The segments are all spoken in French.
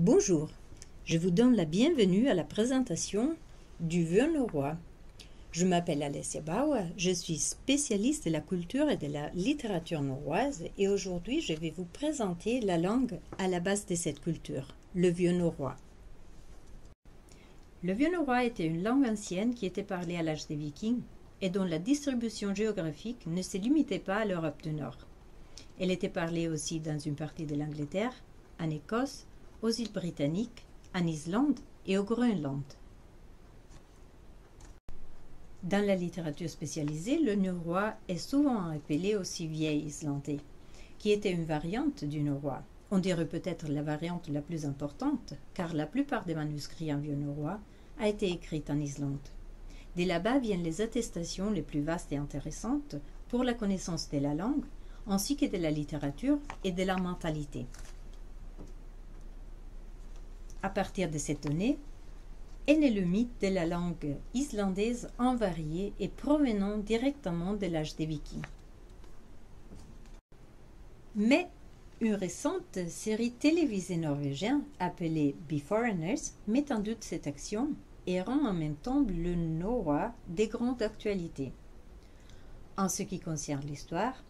Bonjour, je vous donne la bienvenue à la présentation du vieux norrois. Je m'appelle Alessia Bauer, je suis spécialiste de la culture et de la littérature norroise et aujourd'hui je vais vous présenter la langue à la base de cette culture, le vieux norrois. Le vieux norrois était une langue ancienne qui était parlée à l'âge des Vikings et dont la distribution géographique ne se limitait pas à l'Europe du Nord. Elle était parlée aussi dans une partie de l'Angleterre, en Écosse, aux îles Britanniques, en Islande et au Groenland. Dans la littérature spécialisée, le norrois est souvent appelé aussi vieil islandais, qui était une variante du norrois. On dirait peut-être la variante la plus importante, car la plupart des manuscrits en vieux norrois a été écrite en Islande. De là-bas viennent les attestations les plus vastes et intéressantes pour la connaissance de la langue, ainsi que de la littérature et de la mentalité. À partir de cette donnée, est né le mythe de la langue islandaise invariée et provenant directement de l'âge des Vikings. Mais une récente série télévisée norvégienne appelée Beforeigners met en doute cette action et rend en même temps le norrois de grande actualité. En ce qui concerne l'histoire,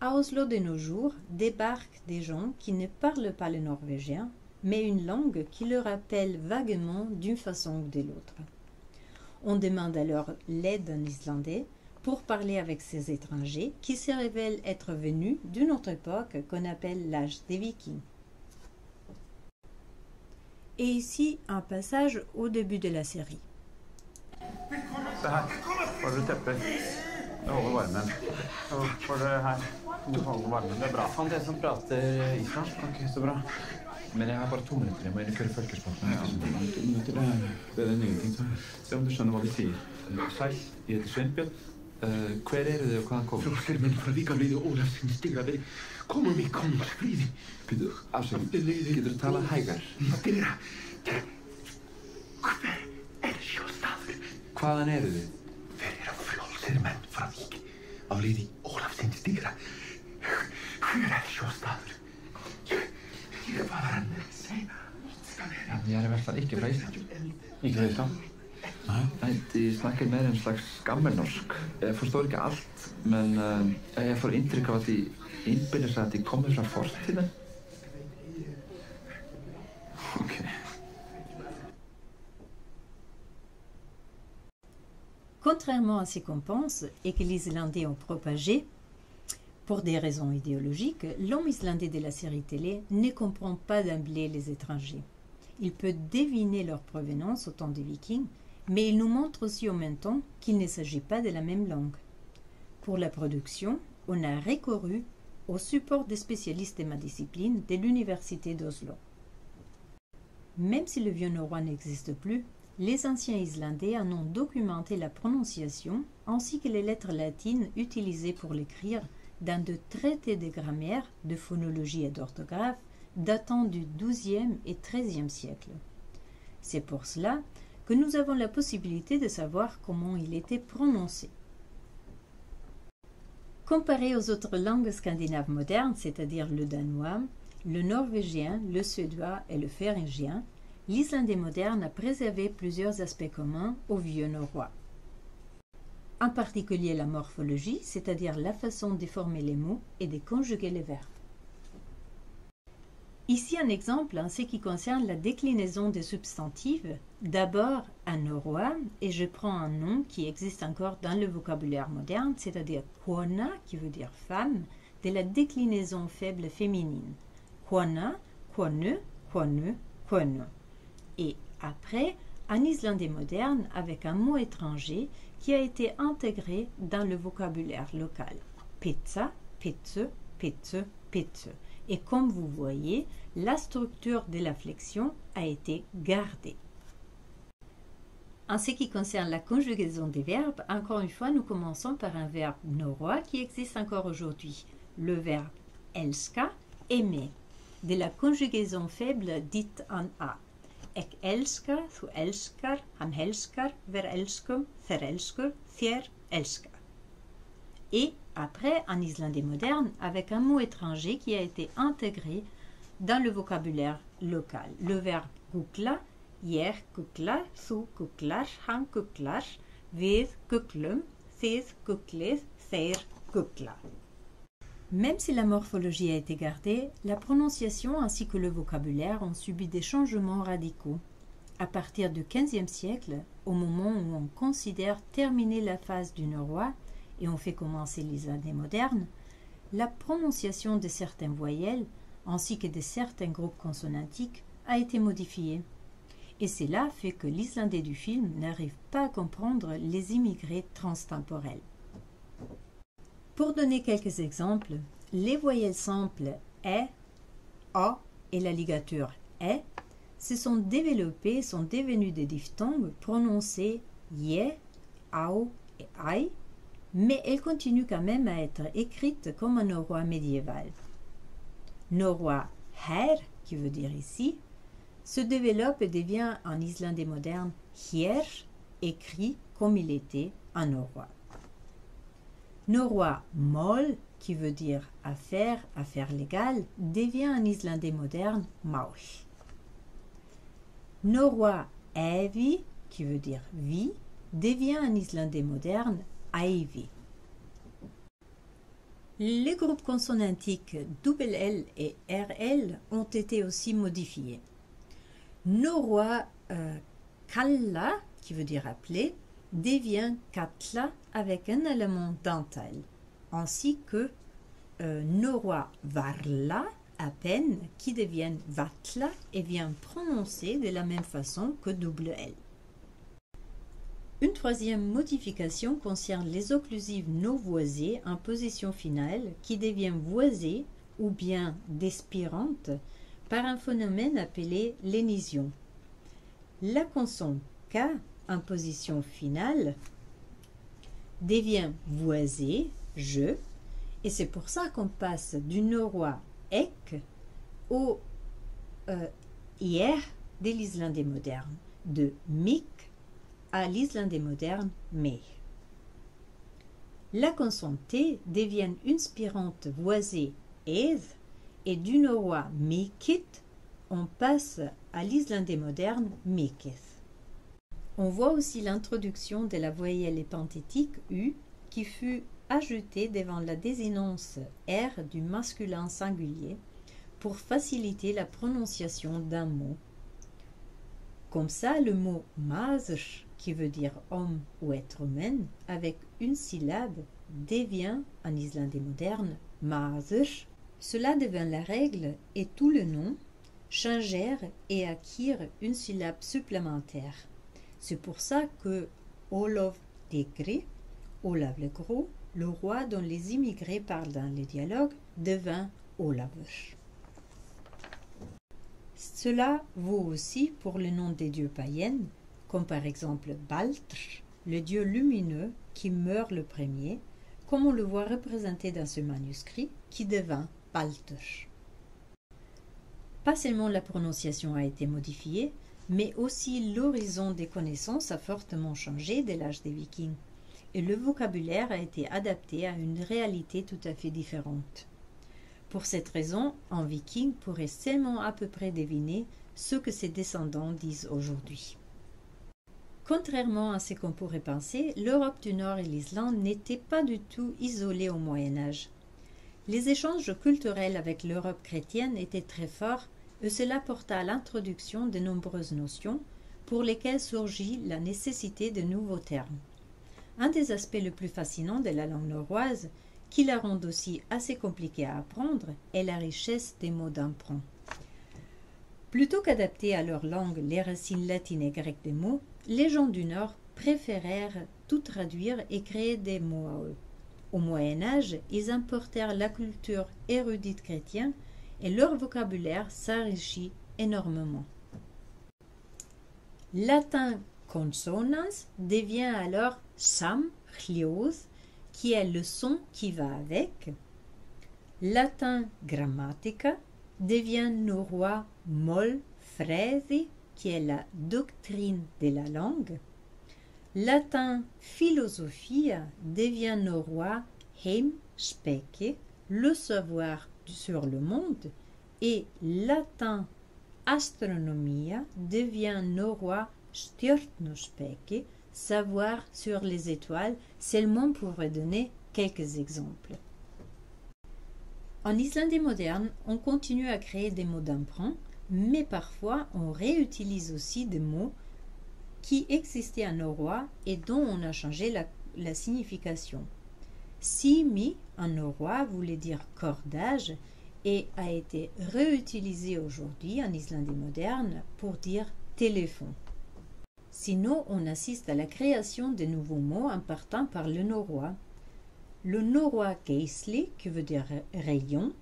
à Oslo de nos jours débarquent des gens qui ne parlent pas le norvégien, mais une langue qui leur rappelle vaguement d'une façon ou de l'autre. On demande alors l'aide en islandais pour parler avec ces étrangers qui se révèlent être venus d'une autre époque qu'on appelle l'âge des Vikings. Et ici, un passage au début de la série. Så här, har du teppe? Over varmen. Så får du her. Du får over varmen, det er bra. Han det som prater islandsk. Ok, så bra. Men jeg har bare 2 minutter. Jeg må inn og køre følgespotten. Ja, 2 minutter, det er en ingenting. Så se om du skjønner hva de sier. Sæl, ég heiti Sveinbjörn. Hver eru þið og hvaðan komum? Flóttir menn frá Víkarliði Ólafsins Stigraveri komum í konungsfríði. Býtu, afsökun, getur þú talað hægar? Það gerir það. Hver er sjóstaður? Hvaðan eru þið? Þeir eru flóttir menn frá Vík á liði Ólafsins Stigra. Hver er sjóstaður? Hvað var hann að segja? Jeg er i hvert fall ikke fra Ísland. Ikke fra Island? Nei, de snakker mer en slags gammelnorsk. Jeg forstår ikke alt, men jeg får inntrykk av at de innbiller seg at de kommer fra fortiden. Ok. Contrairement à ce qu'on pense et que les Islandais ont propagé, pour des raisons idéologiques, l'homme islandais de la série télé ne comprend pas d'emblée les étrangers. Il peut deviner leur provenance au temps des Vikings, mais il nous montre aussi en même temps qu'il ne s'agit pas de la même langue. Pour la production, on a recouru au support des spécialistes de ma discipline de l'université d'Oslo. Même si le vieux norrois n'existe plus, les anciens Islandais en ont documenté la prononciation ainsi que les lettres latines utilisées pour l'écrire dans de traités de grammaire, de phonologie et d'orthographe datant du XIIe et XIIIe siècle. C'est pour cela que nous avons la possibilité de savoir comment il était prononcé. Comparé aux autres langues scandinaves modernes, c'est-à-dire le danois, le norvégien, le suédois et le phéryngien, l'islandais moderne a préservé plusieurs aspects communs au vieux norrois. En particulier la morphologie, c'est-à-dire la façon de former les mots et de conjuguer les verbes. Ici un exemple en ce qui concerne la déclinaison des substantifs, d'abord en norrois, et je prends un nom qui existe encore dans le vocabulaire moderne, c'est-à-dire kona, qui veut dire femme, de la déclinaison faible féminine. Kona, konu, konu, konu. Et après, en islandais moderne avec un mot étranger qui a été intégré dans le vocabulaire local. Pizza, pitsu, pitsu, pitsu. Et comme vous voyez, la structure de la flexion a été gardée. En ce qui concerne la conjugaison des verbes, encore une fois, nous commençons par un verbe norrois qui existe encore aujourd'hui, le verbe elska, aimer, de la conjugaison faible dite en A. Ek elska, þú elskar, hann elskar, ver elskum, þeir elskur, þér elskar. Et après, en islandais moderne, avec un mot étranger qui a été intégré dans le vocabulaire local. Le verbe kukla, ég kuklar, þú kuklar, hann kuklar, við kuklum, þið kuklið, þeir kukla. Même si la morphologie a été gardée, la prononciation ainsi que le vocabulaire ont subi des changements radicaux. À partir du XVe siècle, au moment où on considère terminer la phase du norrois et on fait commencer l'islandais moderne, la prononciation de certaines voyelles ainsi que de certains groupes consonantiques a été modifiée. Et cela fait que l'islandais du film n'arrive pas à comprendre les immigrés transtemporels. Pour donner quelques exemples, les voyelles simples E, A et la ligature E se sont développées, sont devenues des diphtongues prononcés ye, au et ai, mais elles continuent quand même à être écrites comme un norrois médiéval. Norrois her, qui veut dire ici, se développe et devient en islandais moderne hér, écrit comme il était en norrois. Norrois mol, qui veut dire affaire, affaire légale, devient en islandais moderne maul. Norrois evi, qui veut dire vie, devient en islandais moderne aivi. Les groupes consonantiques double-L et RL ont été aussi modifiés. Norrois kalla, qui veut dire appeler, devient katla avec un élément dental, ainsi que norrois varla, à peine, qui devient vatla et vient prononcer de la même façon que double L. Une troisième modification concerne les occlusives non voisées en position finale qui deviennent voisées ou bien despirantes par un phénomène appelé lénision. La consonne K en position finale devient voisée, je, et c'est pour ça qu'on passe du norrois ek au hier de l'islandais moderne, de mik à l'islandais moderne me. La consonne T devient une spirante voisée eth et du norrois mikit, on passe à l'islandais moderne mikith. On voit aussi l'introduction de la voyelle épanthétique U qui fut ajoutée devant la désinence R du masculin singulier pour faciliter la prononciation d'un mot. Comme ça, le mot mazr, qui veut dire homme ou être humain, avec une syllabe, devient en islandais moderne mazr. Cela devint la règle et tout le nom changèrent et acquirent une syllabe supplémentaire. C'est pour ça que Olof Degri, Olaf le Gros, le roi dont les immigrés parlent dans les dialogues, devint Olafur. Cela vaut aussi pour le nom des dieux païens, comme par exemple Baltr, le dieu lumineux qui meurt le premier, comme on le voit représenté dans ce manuscrit, qui devint Baltr. Pas seulement la prononciation a été modifiée, mais aussi l'horizon des connaissances a fortement changé dès l'âge des Vikings, et le vocabulaire a été adapté à une réalité tout à fait différente. Pour cette raison, un Viking pourrait seulement à peu près deviner ce que ses descendants disent aujourd'hui. Contrairement à ce qu'on pourrait penser, l'Europe du Nord et l'Islande n'étaient pas du tout isolées au Moyen-Âge. Les échanges culturels avec l'Europe chrétienne étaient très forts et cela porta à l'introduction de nombreuses notions pour lesquelles surgit la nécessité de nouveaux termes. Un des aspects les plus fascinants de la langue norroise, qui la rend aussi assez compliquée à apprendre, est la richesse des mots d'emprunt. Plutôt qu'adapter à leur langue les racines latines et grecques des mots, les gens du Nord préférèrent tout traduire et créer des mots à eux. Au Moyen-Âge, ils importèrent la culture érudite chrétienne et leur vocabulaire s'enrichit énormément. Latin consonans devient alors samhljóð, qui est le son qui va avec. Latin grammatica devient norrois málfræði, qui est la doctrine de la langue. Latin philosophia devient norrois heimspeki, le savoir sur le monde, et latin astronomia devient norrois stjörnuspeki, savoir sur les étoiles, seulement pour donner quelques exemples. En islandais moderne, on continue à créer des mots d'emprunt, mais parfois on réutilise aussi des mots qui existaient en norrois et dont on a changé la signification. Simi en norrois voulait dire cordage et a été réutilisé aujourd'hui en islandais moderne pour dire téléphone. Sinon, on assiste à la création de nouveaux mots en partant par le norrois. Le norrois geisli, qui veut dire rayon,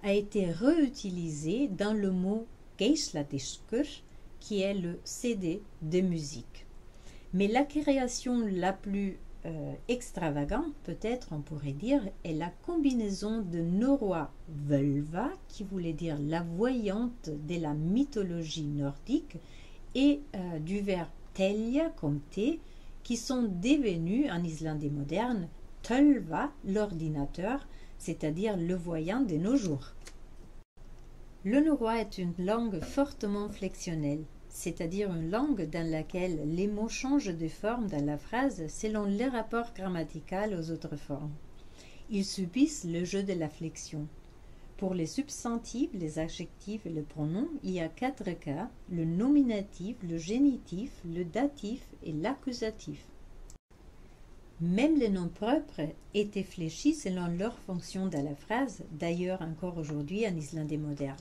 a été réutilisé dans le mot geisladiskur, qui est le CD de musique. Mais la création la plus extravagante, peut-être on pourrait dire, est la combinaison de norrois völva, qui voulait dire la voyante de la mythologie nordique, et du verbe telja comme thé, qui sont devenus en islandais moderne tölva, l'ordinateur, c'est-à-dire le voyant de nos jours. Le norrois est une langue fortement flexionnelle, c'est-à-dire une langue dans laquelle les mots changent de forme dans la phrase selon le rapport grammatical aux autres formes. Ils subissent le jeu de la flexion. Pour les substantifs, les adjectifs et le pronom, il y a 4 cas, le nominatif, le génitif, le datif et l'accusatif. Même les noms propres étaient fléchis selon leur fonction dans la phrase, d'ailleurs encore aujourd'hui en islandais moderne.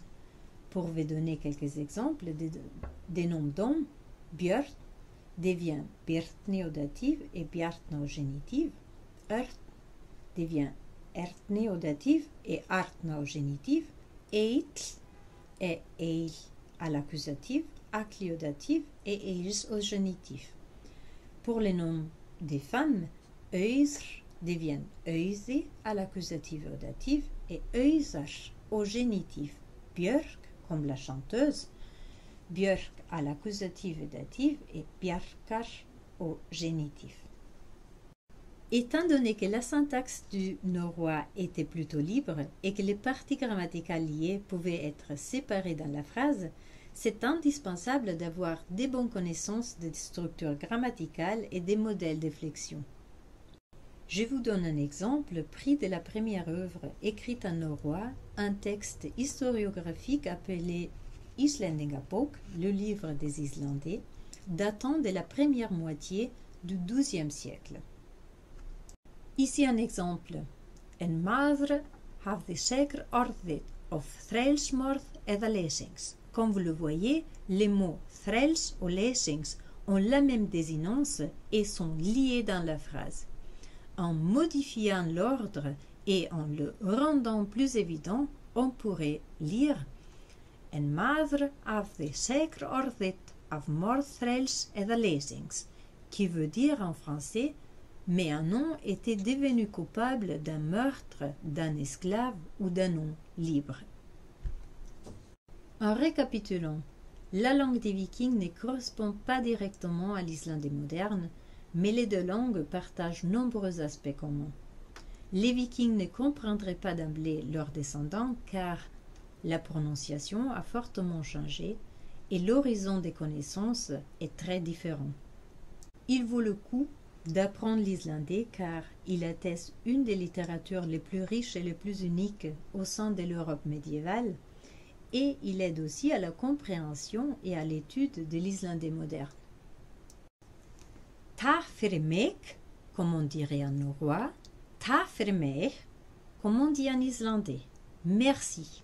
Pour vous donner quelques exemples, des noms d'hommes, Björn devient Bjartni au datif et Bjartna au génitif, Örn devient Ertni au datif et Artna au génitif, Eil est Eil à l'accusatif, Akli au datif et Eils au génitif. Pour les noms des femmes, Öysr devient Öysi à l'accusatif et au datif et Öysar au génitif, Björk comme la chanteuse, Björk à l'accusatif et datif et Bjarkar au génitif. Étant donné que la syntaxe du norrois était plutôt libre et que les parties grammaticales liées pouvaient être séparées dans la phrase, c'est indispensable d'avoir de bonnes connaissances des structures grammaticales et des modèles de flexion. Je vous donne un exemple pris de la première œuvre écrite en norrois, un texte historiographique appelé Islendingabók, le livre des Islandais, datant de la première moitié du XIIe siècle. Ici un exemple. En maður hafði segr orðið of þrælsmorð eða lesings. Comme vous le voyez, les mots þræls ou lesings ont la même désinence et sont liés dans la phrase. En modifiant l'ordre et en le rendant plus évident, on pourrait lire En maður hafði segr orðið af morð þræls eða lesings, qui veut dire en français mais un homme était devenu coupable d'un meurtre d'un esclave ou d'un homme libre. En récapitulant, la langue des Vikings ne correspond pas directement à l'islandais moderne, mais les deux langues partagent nombreux aspects communs. Les Vikings ne comprendraient pas d'emblée leurs descendants car la prononciation a fortement changé et l'horizon des connaissances est très différent. Il vaut le coup d'apprendre l'islandais car il atteste une des littératures les plus riches et les plus uniques au sein de l'Europe médiévale et il aide aussi à la compréhension et à l'étude de l'islandais moderne. Takk fyrir mig, comme on dirait en norrois, takk fyrir mig, comme on dit en islandais. Merci.